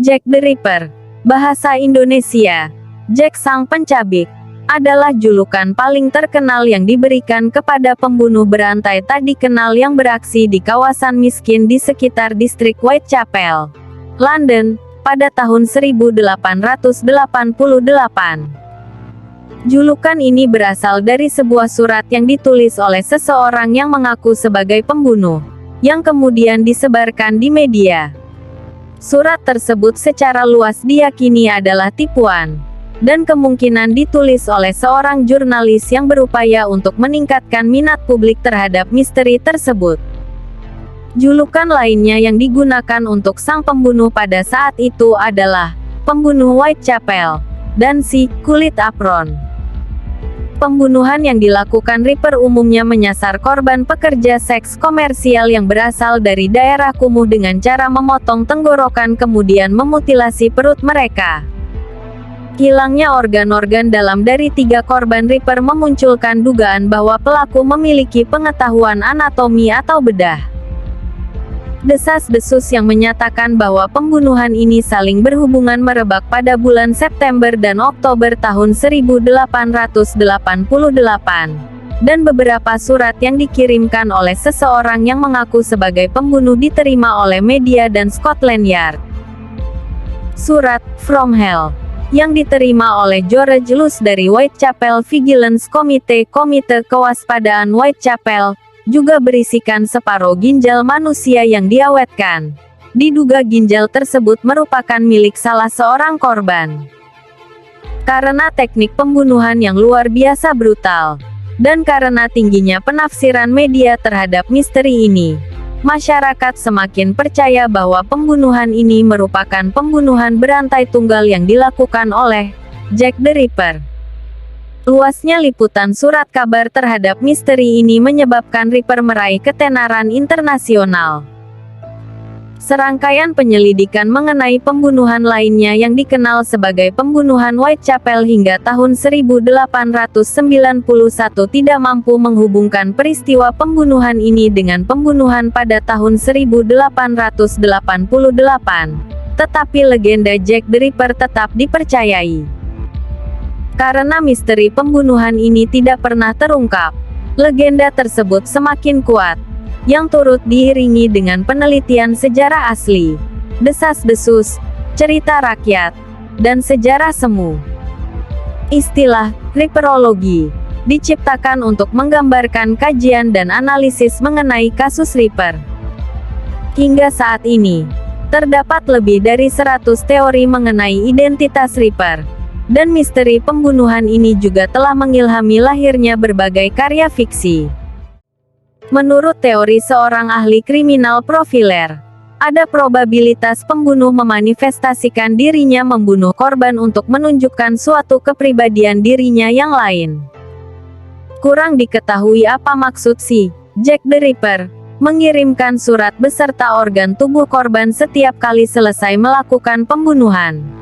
Jack the Ripper, bahasa Indonesia, Jack Sang Pencabik, adalah julukan paling terkenal yang diberikan kepada pembunuh berantai tak dikenal yang beraksi di kawasan miskin di sekitar distrik Whitechapel, London, pada tahun 1888. Julukan ini berasal dari sebuah surat yang ditulis oleh seseorang yang mengaku sebagai pembunuh, yang kemudian disebarkan di media. Surat tersebut secara luas diyakini adalah tipuan, dan kemungkinan ditulis oleh seorang jurnalis yang berupaya untuk meningkatkan minat publik terhadap misteri tersebut. Julukan lainnya yang digunakan untuk sang pembunuh pada saat itu adalah pembunuh Whitechapel dan si kulit apron. Pembunuhan yang dilakukan Ripper umumnya menyasar korban pekerja seks komersial yang berasal dari daerah kumuh dengan cara memotong tenggorokan kemudian memutilasi perut mereka. Hilangnya organ-organ dalam dari 3 korban Ripper memunculkan dugaan bahwa pelaku memiliki pengetahuan anatomi atau bedah. Desas-desus yang menyatakan bahwa pembunuhan ini saling berhubungan merebak pada bulan September dan Oktober tahun 1888, dan beberapa surat yang dikirimkan oleh seseorang yang mengaku sebagai pembunuh diterima oleh media dan Scotland Yard. Surat "From Hell" yang diterima oleh George Luce dari Whitechapel Vigilance Committee, Komite Kewaspadaan Whitechapel, juga berisikan separuh ginjal manusia yang diawetkan. Diduga ginjal tersebut merupakan milik salah seorang korban. Karena teknik pembunuhan yang luar biasa brutal, dan karena tingginya penafsiran media terhadap misteri ini, masyarakat semakin percaya bahwa pembunuhan ini merupakan pembunuhan berantai tunggal yang dilakukan oleh Jack the Ripper. Luasnya liputan surat kabar terhadap misteri ini menyebabkan Ripper meraih ketenaran internasional. Serangkaian penyelidikan mengenai pembunuhan lainnya yang dikenal sebagai pembunuhan Whitechapel hingga tahun 1891 tidak mampu menghubungkan peristiwa pembunuhan ini dengan pembunuhan pada tahun 1888. Tetapi legenda Jack the Ripper tetap dipercayai. Karena misteri pembunuhan ini tidak pernah terungkap, legenda tersebut semakin kuat, yang turut diiringi dengan penelitian sejarah asli, desas-desus, cerita rakyat, dan sejarah semu. Istilah Ripperologi diciptakan untuk menggambarkan kajian dan analisis mengenai kasus Ripper. Hingga saat ini, terdapat lebih dari 100 teori mengenai identitas Ripper. Dan misteri pembunuhan ini juga telah mengilhami lahirnya berbagai karya fiksi. Menurut teori seorang ahli kriminal profiler, ada probabilitas pembunuh memanifestasikan dirinya membunuh korban untuk menunjukkan suatu kepribadian dirinya yang lain. Kurang diketahui apa maksud si Jack the Ripper mengirimkan surat beserta organ tubuh korban setiap kali selesai melakukan pembunuhan.